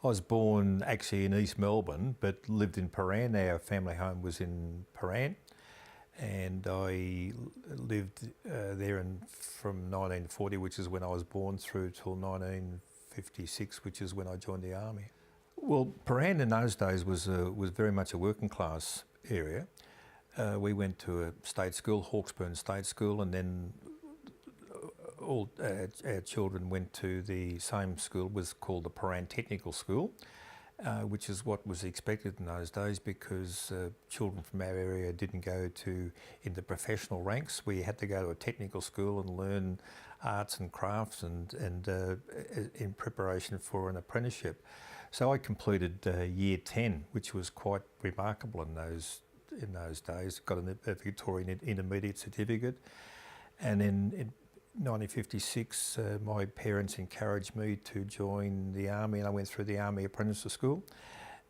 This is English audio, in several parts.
I was born actually in East Melbourne, but lived in Paran. Our family home was in Paran, and I lived there from 1940, which is when I was born, through till 1956, which is when I joined the army. Well, Paran in those days was very much a working class area. We went to a state school, Hawkesburn State School, and then all our children went to the same school, was called the Paran Technical School, which is what was expected in those days, because children from our area didn't go into professional ranks. We had to go to a technical school and learn arts and crafts and in preparation for an apprenticeship. So I completed year 10, which was quite remarkable in those days. Got a Victorian Intermediate certificate, and then in 1956, my parents encouraged me to join the army, and I went through the Army Apprenticeship School.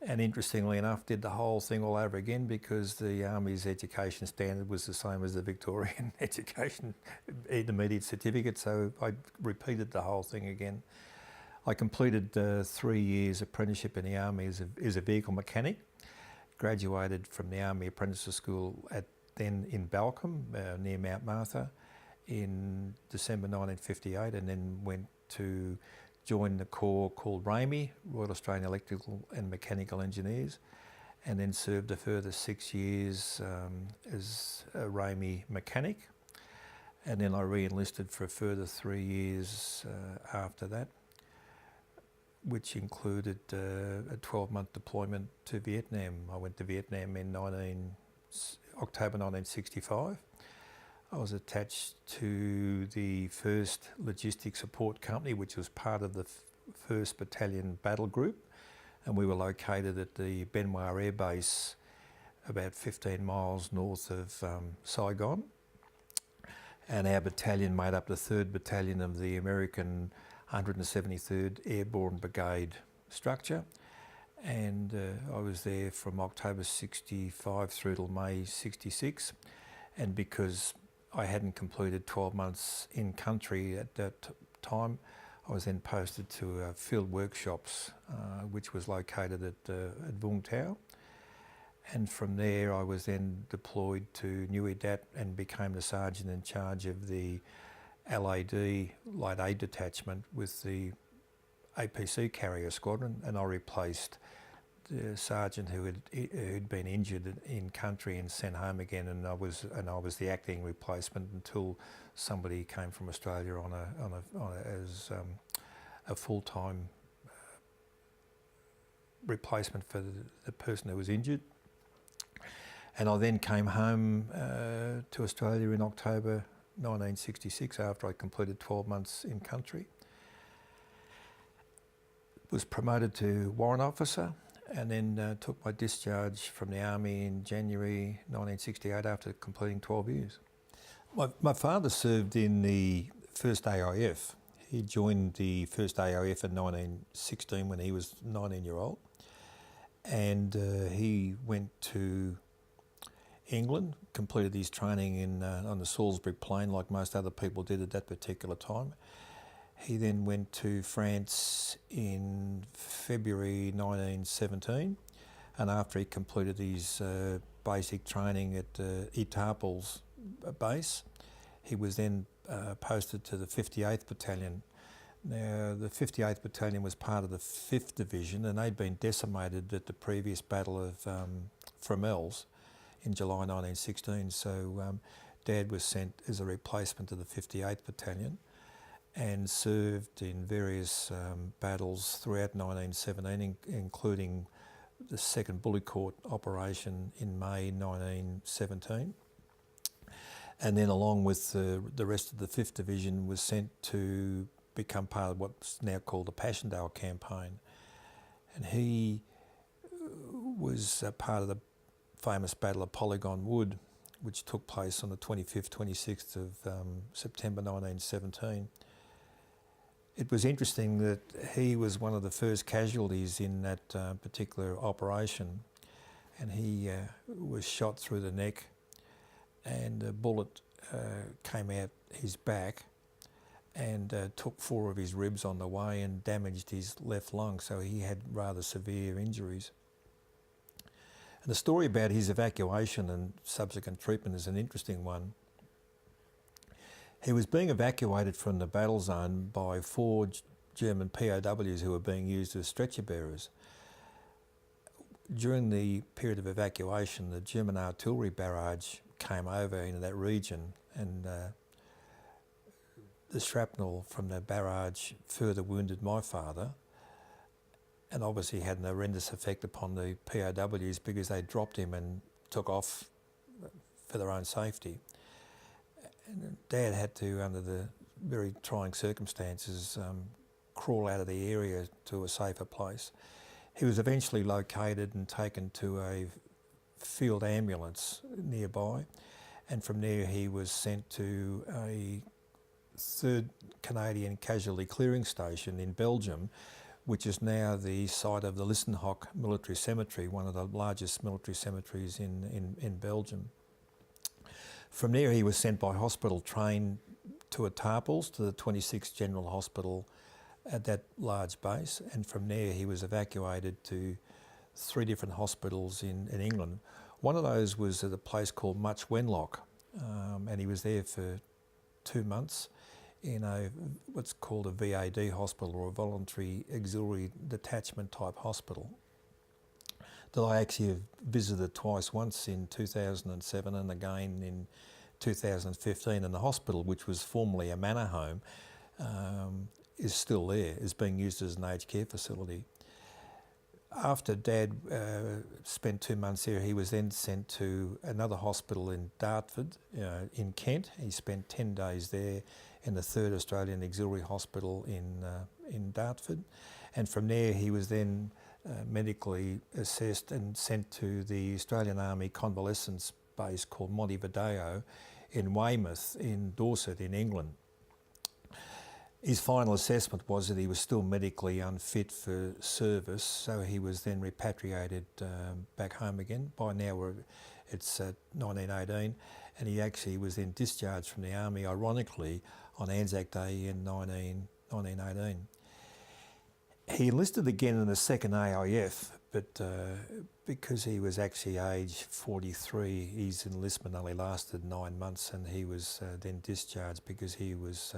And interestingly enough, did the whole thing all over again, because the Army's education standard was the same as the Victorian education intermediate certificate, so I repeated the whole thing again. I completed 3 years apprenticeship in the Army as a vehicle mechanic, graduated from the Army Apprenticeship School then in Balcombe, near Mount Martha, in December 1958, and then went to join the corps called RAME, Royal Australian Electrical and Mechanical Engineers, and then served a further 6 years as a RAME mechanic, and then I re-enlisted for a further 3 years after that, which included a 12-month deployment to Vietnam. I went to Vietnam in October 1965. I was attached to the 1st Logistics Support Company, which was part of the 1st Battalion Battle Group, and we were located at the Ben Hoa Air Base, about 15 miles north of Saigon. And our battalion made up the 3rd Battalion of the American 173rd Airborne Brigade structure, and I was there from October 65 through till May 66, and because I hadn't completed 12 months in country at that time, I was then posted to field workshops, which was located at Vung Tau. And from there I was then deployed to Nui Dat and became the sergeant in charge of the LAD, Light Aid Detachment, with the APC Carrier Squadron, and I replaced the sergeant who'd been injured in country and sent home again, and I was the acting replacement until somebody came from Australia as a full-time replacement for the person who was injured. And I then came home to Australia in October 1966 after I completed 12 months in country. Was promoted to warrant officer, and then took my discharge from the Army in January 1968 after completing 12 years. My father served in the 1st AIF. He joined the 1st AIF in 1916 when he was 19-year-old, and he went to England, completed his training on the Salisbury Plain like most other people did at that particular time. He then went to France in February 1917, and after he completed his basic training at Etaples base, he was then posted to the 58th Battalion. Now, the 58th Battalion was part of the 5th Division, and they'd been decimated at the previous Battle of Fromelles in July 1916, so Dad was sent as a replacement to the 58th Battalion, and served in various battles throughout 1917, including the 2nd Bully Court operation in May 1917. And then along with the rest of the 5th Division was sent to become part of what's now called the Passchendaele Campaign. And he was a part of the famous Battle of Polygon Wood, which took place on the 25th, 26th of September 1917. It was interesting that he was one of the first casualties in that particular operation, and he was shot through the neck, and a bullet came out his back, and took 4 of his ribs on the way and damaged his left lung, so he had rather severe injuries. And the story about his evacuation and subsequent treatment is an interesting one. He was being evacuated from the battle zone by 4 German POWs who were being used as stretcher bearers. During the period of evacuation, the German artillery barrage came over into that region, and the shrapnel from the barrage further wounded my father, and obviously had an horrendous effect upon the POWs because they dropped him and took off for their own safety. And Dad had to, under the very trying circumstances, crawl out of the area to a safer place. He was eventually located and taken to a field ambulance nearby, and from there he was sent to a 3rd Canadian Casualty Clearing Station in Belgium, which is now the site of the Listenhoek Military Cemetery, one of the largest military cemeteries in Belgium. From there he was sent by hospital train to Etaples, to the 26th General Hospital at that large base, and from there he was evacuated to 3 different hospitals in England. One of those was at a place called Much Wenlock, and he was there for 2 months in what's called a VAD hospital, or a Voluntary Auxiliary Detachment type hospital, that I actually have visited twice, once in 2007 and again in 2015. And the hospital, which was formerly a manor home, is still there, is being used as an aged care facility. After Dad spent 2 months there, he was then sent to another hospital in Dartford, in Kent. He spent 10 days there in the 3rd Australian Auxiliary Hospital in Dartford. And from there he was then medically assessed and sent to the Australian Army convalescence base called Montevideo in Weymouth in Dorset in England. His final assessment was that he was still medically unfit for service, so he was then repatriated back home again. By now it's 1918, and he actually was then discharged from the army, ironically, on Anzac Day in 1918. He enlisted again in the 2nd AIF, but because he was actually age 43, his enlistment only lasted 9 months, and he was then discharged because he was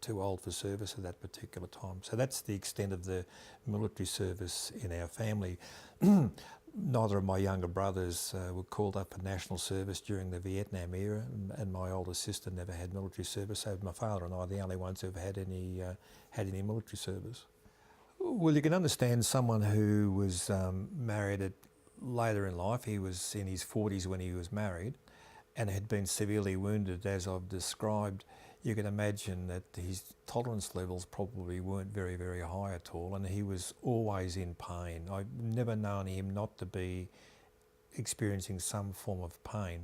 too old for service at that particular time. So that's the extent of the military service in our family. Neither of my younger brothers were called up for national service during the Vietnam era, and my older sister never had military service, so my father and I are the only ones who've had any military service. Well, you can understand someone who was married at later in life. He was in his 40s when he was married and had been severely wounded, as I've described. You can imagine that his tolerance levels probably weren't very, very high at all, and he was always in pain. I've never known him not to be experiencing some form of pain,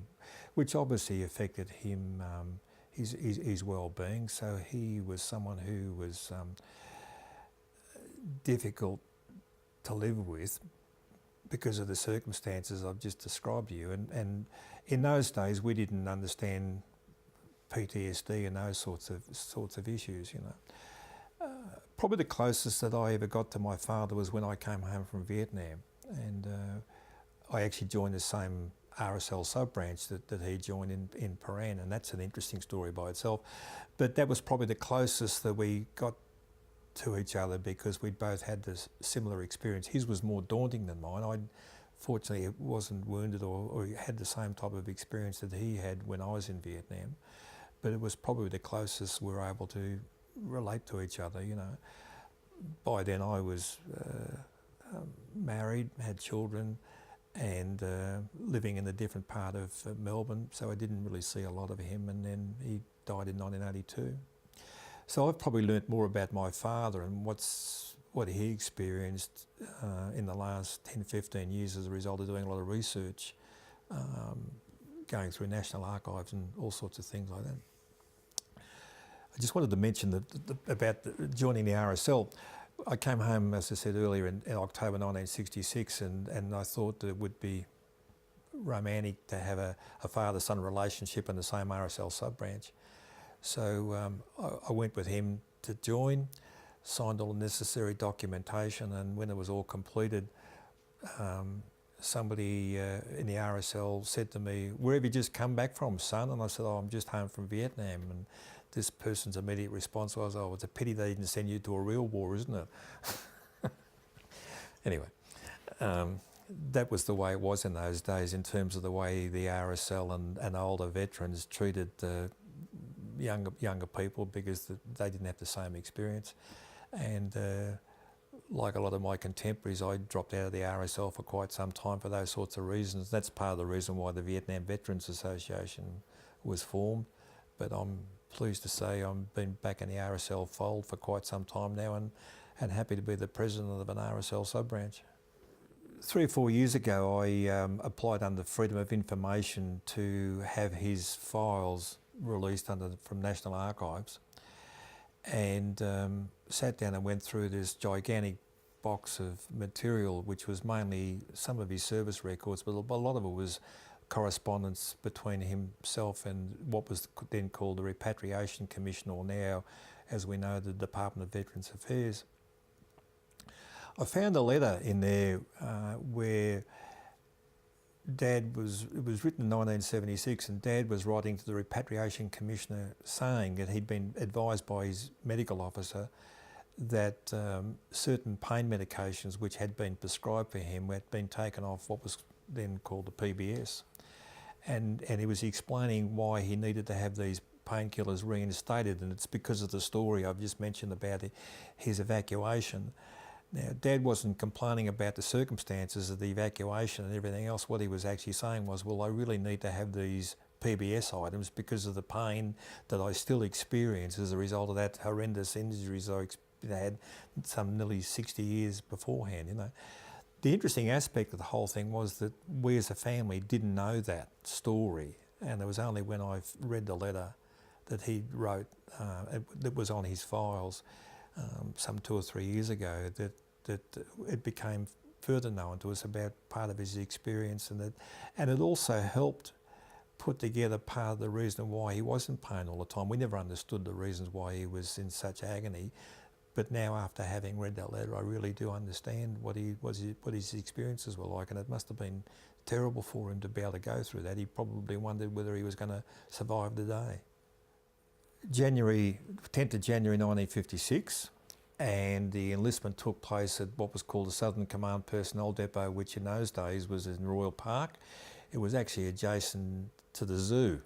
which obviously affected him, his well-being. So he was someone who was difficult to live with because of the circumstances I've just described to you. And in those days, we didn't understand PTSD and those sorts of issues, you know. Probably the closest that I ever got to my father was when I came home from Vietnam, and I actually joined the same RSL sub-branch that he joined in Paran, and that's an interesting story by itself. But that was probably the closest that we got to each other, because we'd both had this similar experience. His was more daunting than mine. I fortunately wasn't wounded or had the same type of experience that he had when I was in Vietnam, but it was probably the closest we were able to relate to each other, you know. By then I was married, had children, and living in a different part of Melbourne, so I didn't really see a lot of him, and then he died in 1982. So I've probably learnt more about my father and what he experienced in the last 10, 15 years as a result of doing a lot of research, going through National Archives and all sorts of things like that. I just wanted to mention about joining the RSL. I came home, as I said earlier, in October 1966, and I thought that it would be romantic to have a father-son relationship in the same RSL sub-branch. So I went with him to join, signed all the necessary documentation, and when it was all completed, somebody in the RSL said to me, "Where have you just come back from, son?" And I said, "Oh, I'm just home from Vietnam." And this person's immediate response was, "Oh, it's a pity they didn't send you to a real war, isn't it?" Anyway, that was the way it was in those days in terms of the way the RSL and older veterans treated younger people, because they didn't have the same experience. And like a lot of my contemporaries, I dropped out of the RSL for quite some time for those sorts of reasons. That's part of the reason why the Vietnam Veterans Association was formed. But I'm pleased to say I've been back in the RSL fold for quite some time now, and happy to be the president of an RSL sub-branch. 3 or 4 years ago, I applied under Freedom of Information to have his files released from National Archives, and sat down and went through this gigantic box of material, which was mainly some of his service records, but a lot of it was correspondence between himself and what was then called the Repatriation Commission, or now, as we know, the Department of Veterans Affairs. I found a letter in there where it was written in 1976, and Dad was writing to the Repatriation Commissioner saying that he'd been advised by his medical officer that certain pain medications which had been prescribed for him had been taken off what was then called the PBS. And he was explaining why he needed to have these painkillers reinstated, and it's because of the story I've just mentioned about his evacuation. Now, Dad wasn't complaining about the circumstances of the evacuation and everything else. What he was actually saying was, well, I really need to have these PBS items because of the pain that I still experience as a result of that horrendous injuries I had some nearly 60 years beforehand, you know. The interesting aspect of the whole thing was that we as a family didn't know that story, and it was only when I read the letter that he wrote, that was on his files, some 2 or 3 years ago, that it became further known to us about part of his experience, and it also helped put together part of the reason why he was in pain all the time. We never understood the reasons why he was in such agony, but now after having read that letter, I really do understand what his experiences were like, and it must have been terrible for him to be able to go through that. He probably wondered whether he was going to survive the day. 10th of January 1956, and the enlistment took place at what was called the Southern Command Personnel Depot, which in those days was in Royal Park. It was actually adjacent to the zoo,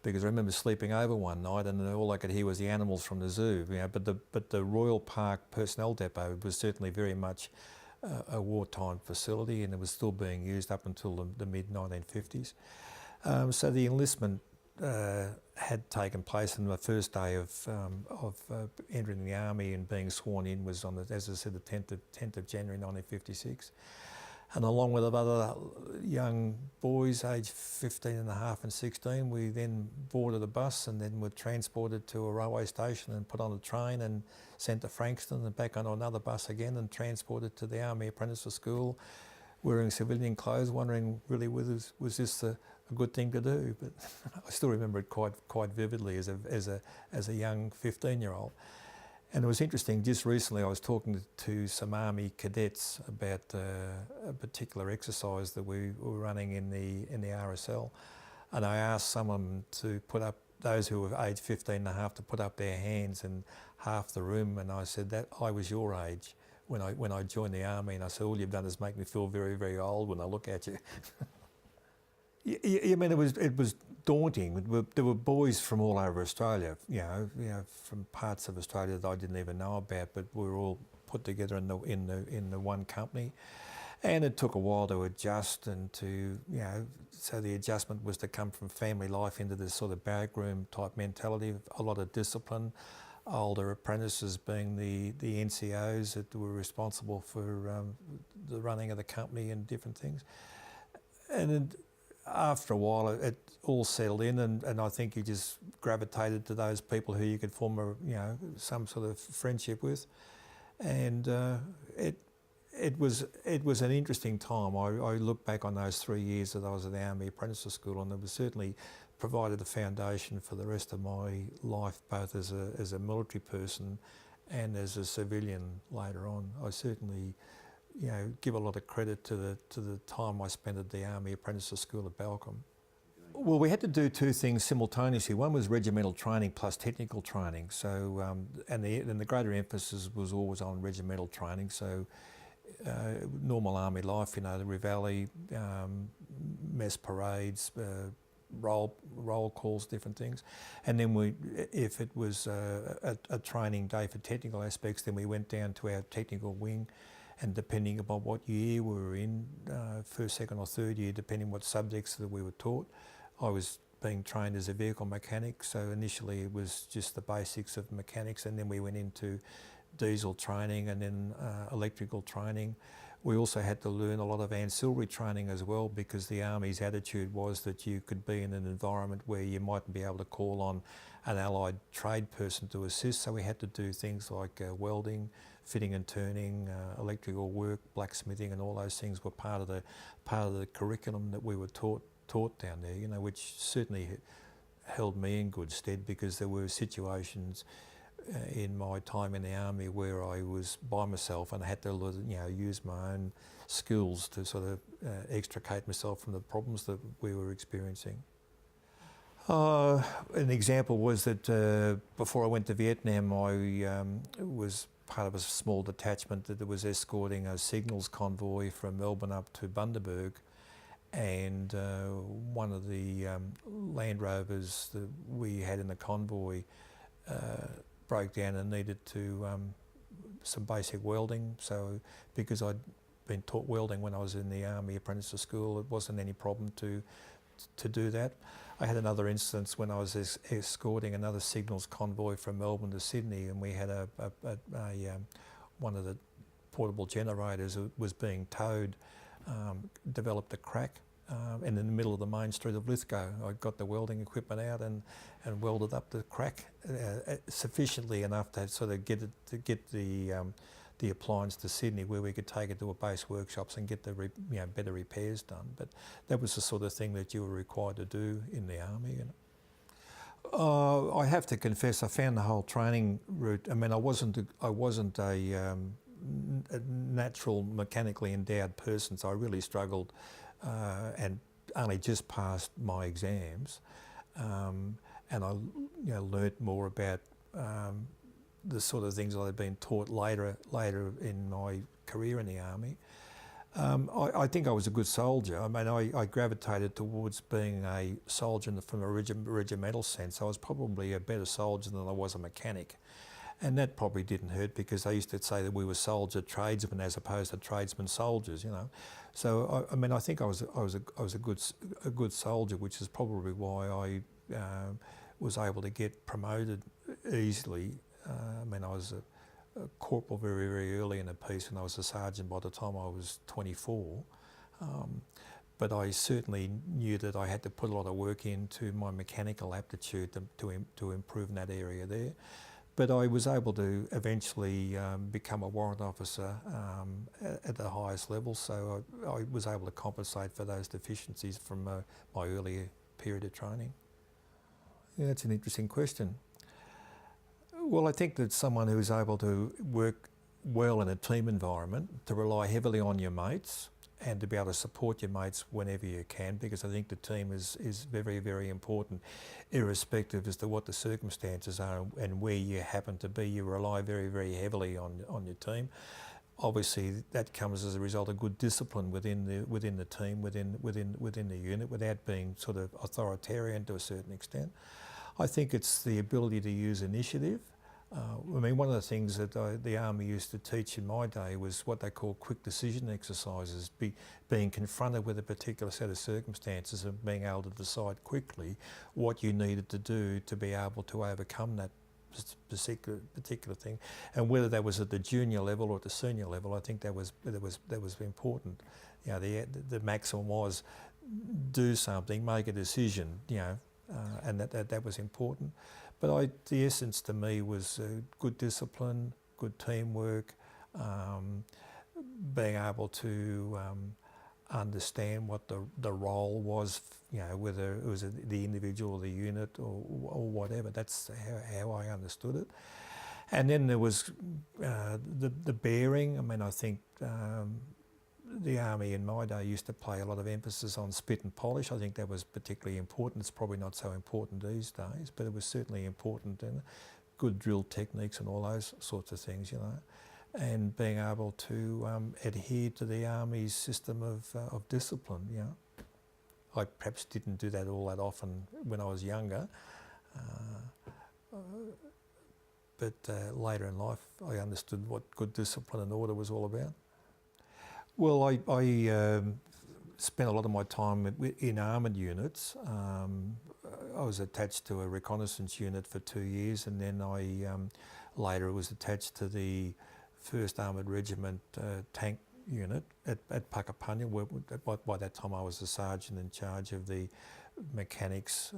because I remember sleeping over one night and all I could hear was the animals from the zoo. You know, but the Royal Park Personnel Depot was certainly very much a wartime facility, and it was still being used up until the mid-1950s. So the enlistment had taken place, and the first day of entering the army and being sworn in was on, as I said, the 10th of January 1956. And along with other young boys aged 15 and a half and 16, we then boarded a bus and then were transported to a railway station and put on a train and sent to Frankston and back on another bus again and transported to the Army Apprentice School, wearing civilian clothes, wondering really was this a good thing to do. But I still remember it quite vividly as a young 15-year-old. And it was interesting, just recently I was talking to some Army cadets about a particular exercise that we were running in the RSL, and I asked some of them to put up, those who were aged 15 and a half, to put up their hands, and half the room, and I said that I was your age when I joined the Army, and I said, all you've done is make me feel very, very old when I look at you. I mean, it was daunting. There were boys from all over Australia, you know, from parts of Australia that I didn't even know about, but we were all put together in the one company, and it took a while to adjust and to, you know, so the adjustment was to come from family life into this sort of barrackroom type mentality, a lot of discipline. Older apprentices being the NCOs that were responsible for the running of the company and different things, and after a while it all settled in, and I think you just gravitated to those people who you could form some sort of friendship with, and it was an interesting time. I look back on those 3 years that I was at the Army Apprentice School, and there was certainly provided the foundation for the rest of my life, both as a military person and as a civilian later on. I certainly, give a lot of credit to the time I spent at the Army Apprentices School at Balcombe. Well, we had to do two things simultaneously. One was regimental training plus technical training. So, and the greater emphasis was always on regimental training. So, normal army life, the reveille, mess parades, roll calls, different things. And then if it was a training day for technical aspects, then we went down to our technical wing, and depending upon what year we were in, first, second or third year, depending what subjects that we were taught, I was being trained as a vehicle mechanic. So initially it was just the basics of mechanics, and then we went into diesel training and then electrical training. We also had to learn a lot of ancillary training as well, because the Army's attitude was that you could be in an environment where you mightn't be able to call on an allied trade person to assist. So we had to do things like welding, fitting and turning, electrical work, blacksmithing, and all those things were part of the curriculum that we were taught down there, which certainly held me in good stead, because there were situations in my time in the Army where I was by myself and I had to use my own skills to sort of extricate myself from the problems that we were experiencing. An example was that before I went to Vietnam, I was part of a small detachment that was escorting a signals convoy from Melbourne up to Bundaberg, and one of the Land Rovers that we had in the convoy broke down and needed to some basic welding. So because I'd been taught welding when I was in the Army Apprentices School, it wasn't any problem to do that. I had another instance when I was escorting another signals convoy from Melbourne to Sydney, and we had one of the portable generators that was being towed, developed a crack, and in the middle of the main street of Lithgow, I got the welding equipment out and welded up the crack sufficiently enough to sort of get the appliance to Sydney, where we could take it to a base workshops and get the better repairs done. But that was the sort of thing that you were required to do in the Army. I have to confess, I found the whole training route. I mean, I wasn't a natural mechanically endowed person, so I really struggled and only just passed my exams, and I learnt more about the sort of things I'd been taught later in my career in the Army. I think I was a good soldier. I mean, I gravitated towards being a soldier from a regimental sense. I was probably a better soldier than I was a mechanic. And that probably didn't hurt, because they used to say that we were soldier tradesmen as opposed to tradesmen soldiers, So I mean, I think I was a good soldier, which is probably why I was able to get promoted easily. I mean, I was a corporal very, very early in the piece, and I was a sergeant by the time I was 24. But I certainly knew that I had to put a lot of work into my mechanical aptitude to improve in that area there. But I was able to eventually become a warrant officer at the highest level, so I was able to compensate for those deficiencies from my earlier period of training. Yeah, that's an interesting question. Well, I think that someone who is able to work well in a team environment, to rely heavily on your mates, and to be able to support your mates whenever you can, because I think the team is very, very important, irrespective as to what the circumstances are and where you happen to be. You rely very, very heavily on your team. Obviously, that comes as a result of good discipline within the team, within the unit, without being sort of authoritarian to a certain extent. I think it's the ability to use initiative. I mean, one of the things that the Army used to teach in my day was what they call quick decision exercises, being confronted with a particular set of circumstances and being able to decide quickly what you needed to do to be able to overcome that particular thing. And whether that was at the junior level or at the senior level, I think that was important. The maximum was do something, make a decision, and that was important. But the essence to me was good discipline, good teamwork, being able to understand what the role was, you know, whether it was the individual or the unit or whatever. That's how I understood it. And then there was the bearing. I mean, I think the Army in my day used to play a lot of emphasis on spit and polish. I think that was particularly important. It's probably not so important these days, but it was certainly important in good drill techniques and all those sorts of things, you know, and being able to adhere to the Army's system of discipline, you know. I perhaps didn't do that all that often when I was younger, but later in life I understood what good discipline and order was all about. Well, I spent a lot of my time in armoured units. I was attached to a reconnaissance unit for 2 years, and then I later was attached to the 1st Armoured Regiment tank unit at Puckapunya, where by that time I was a sergeant in charge of the mechanics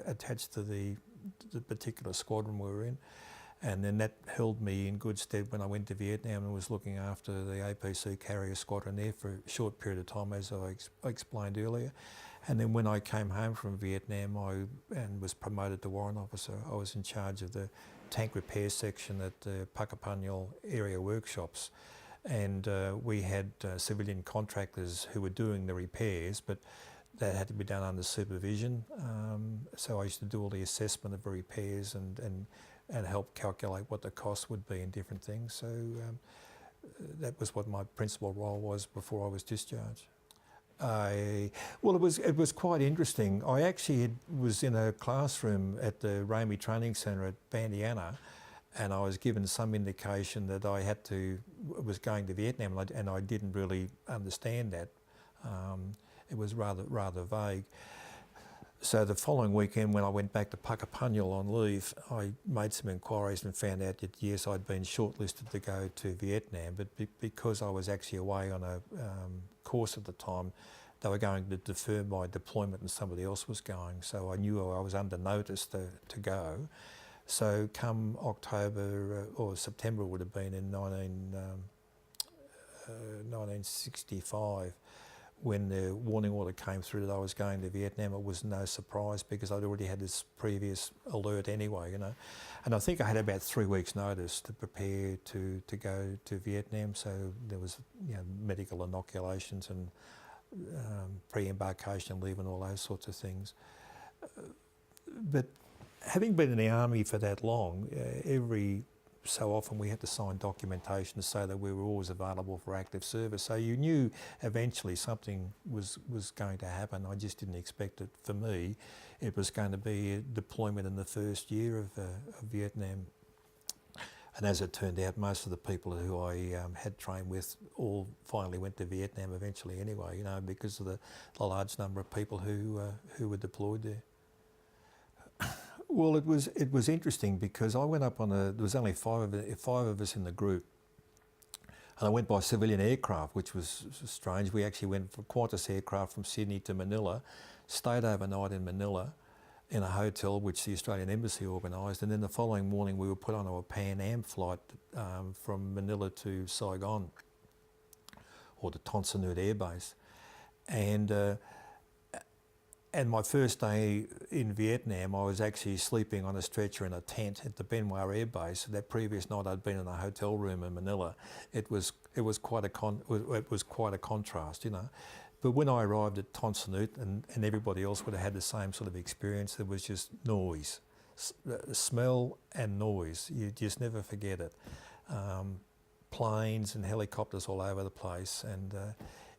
attached to the particular squadron we were in. And then that held me in good stead when I went to Vietnam and was looking after the APC carrier squadron there for a short period of time, as I explained earlier. And then when I came home from Vietnam and was promoted to warrant officer, I was in charge of the tank repair section at the Puckapunya area workshops. And we had civilian contractors who were doing the repairs, but that had to be done under supervision. So I used to do all the assessment of the repairs and help calculate what the cost would be in different things. So that was what my principal role was before I was discharged. Well, it was quite interesting. I actually was in a classroom at the Ramey Training Centre at Bandiana, and I was given some indication that I was going to Vietnam, and I didn't really understand that. It was rather vague. So the following weekend, when I went back to Puckapunya on leave, I made some inquiries and found out that yes, I'd been shortlisted to go to Vietnam, but because I was actually away on a course at the time, they were going to defer my deployment and somebody else was going. So I knew I was under notice to go. So come October or September would have been in 1965, when the warning order came through that I was going to Vietnam, it was no surprise because I'd already had this previous alert anyway, you know. And I think I had about 3 weeks' notice to prepare to go to Vietnam. So there was, you know, medical inoculations and pre-embarkation leave and all those sorts of things. But having been in the Army for that long, every so often we had to sign documentation to say that we were always available for active service. So you knew eventually something was going to happen. I just didn't expect it. For me, it was going to be a deployment in the first year of Vietnam. And as it turned out, most of the people who I had trained with all finally went to Vietnam eventually anyway, you know, because of the large number of people who were deployed there. Well, it was interesting because I went up there was only five of us in the group, and I went by civilian aircraft, which was strange. We actually went for Qantas aircraft from Sydney to Manila, stayed overnight in Manila in a hotel which the Australian Embassy organised, and then the following morning we were put on a Pan Am flight from Manila to Saigon, or the Ton Sa Nut Air Base, and my first day in Vietnam, I was actually sleeping on a stretcher in a tent at the Ben Hoa Air Base. That previous night, I'd been in a hotel room in Manila. It was quite a contrast, you know. But when I arrived at Ton Sa Nut, and everybody else would have had the same sort of experience, there was just noise, smell and noise. You just never forget it. Planes and helicopters all over the place, and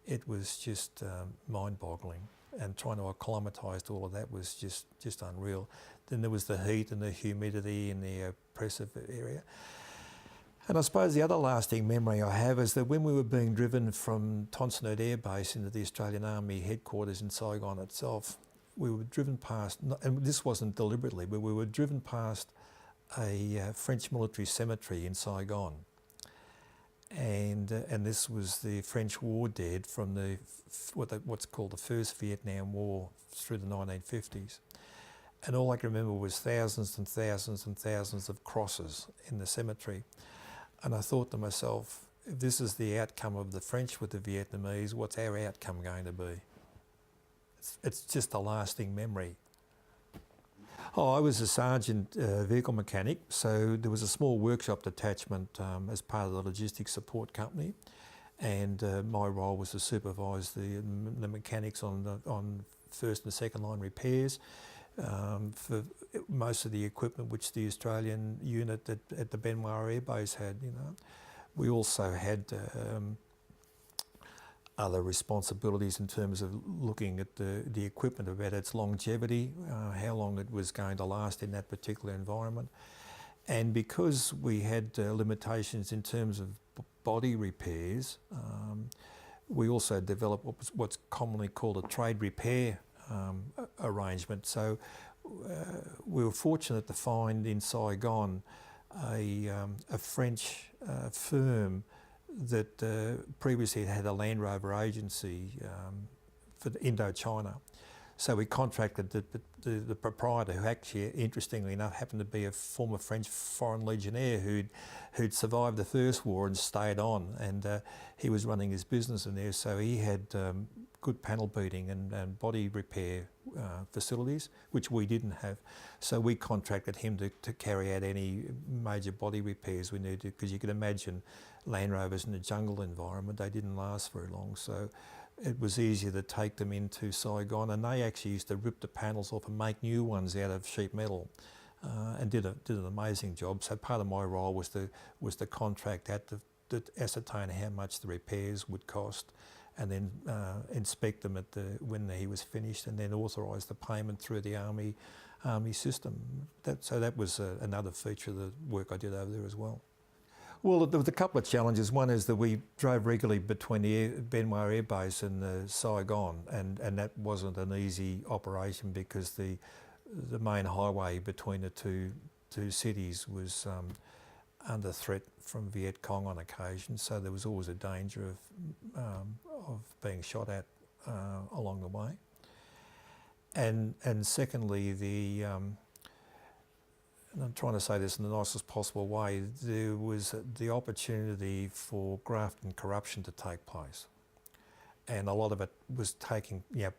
it was just mind-boggling. And trying to acclimatise to all of that was just unreal. Then there was the heat and the humidity in the oppressive area. And I suppose the other lasting memory I have is that when we were being driven from Ton Sa Nut Air Base into the Australian Army headquarters in Saigon itself, we were driven past, and this wasn't deliberately, but we were driven past a French military cemetery in Saigon. And this was the French war dead from what's called the First Vietnam War through the 1950s. And all I can remember was thousands and thousands and thousands of crosses in the cemetery. And I thought to myself, if this is the outcome of the French with the Vietnamese, what's our outcome going to be? It's just a lasting memory. Oh, I was a sergeant vehicle mechanic, so there was a small workshop detachment as part of the logistics support company, and my role was to supervise the mechanics on first and second line repairs for most of the equipment which the Australian unit at the Benoit Air Base had. We also had other responsibilities in terms of looking at the equipment, about its longevity, how long it was going to last in that particular environment. And because we had limitations in terms of body repairs, we also developed what's commonly called a trade repair arrangement. So we were fortunate to find in Saigon a French firm that previously had a Land Rover agency for Indochina. So we contracted the proprietor, who actually, interestingly enough, happened to be a former French Foreign Legionnaire who'd survived the First War and stayed on, and he was running his business in there. So he had good panel beating and body repair facilities, which we didn't have. So we contracted him to carry out any major body repairs we needed, because you could imagine Land Rovers in a jungle environment, they didn't last very long. So it was easier to take them into Saigon, and they actually used to rip the panels off and make new ones out of sheet metal, and did an amazing job. So part of my role was to contract out to ascertain how much the repairs would cost, and then inspect them when he was finished, and then authorise the payment through the army system. So that was another feature of the work I did over there as well. Well, there was a couple of challenges. One is that we drove regularly between the Benoit Air Base and Saigon, and that wasn't an easy operation, because the main highway between the two cities was under threat from Viet Cong on occasion, so there was always a danger of being shot at along the way. And secondly, and I'm trying to say this in the nicest possible way, there was the opportunity for graft and corruption to take place. And a lot of it was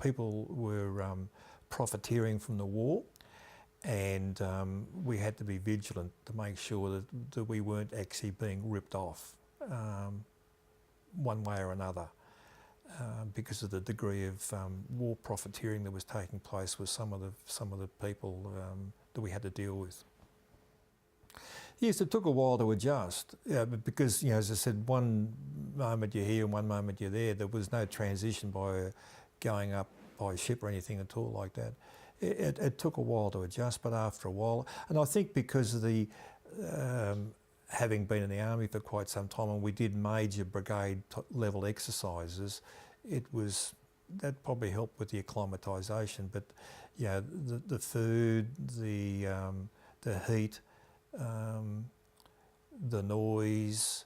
people were profiteering from the war, and we had to be vigilant to make sure that we weren't actually being ripped off one way or another, because of the degree of war profiteering that was taking place with some of the people that we had to deal with. Yes, it took a while to adjust, because, as I said, one moment you're here and one moment you're there. There was no transition by going up by ship or anything at all like that. It took a while to adjust, but after a while, and I think because of the having been in the army for quite some time, and we did major brigade level exercises, that probably helped with the acclimatisation. But the food, the heat, the noise,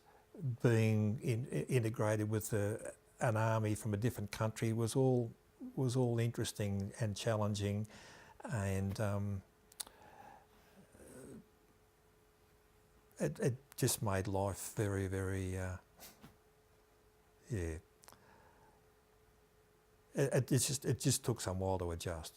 being integrated with an army from a different country was all interesting and challenging, and it just made life very, very It just took some while to adjust,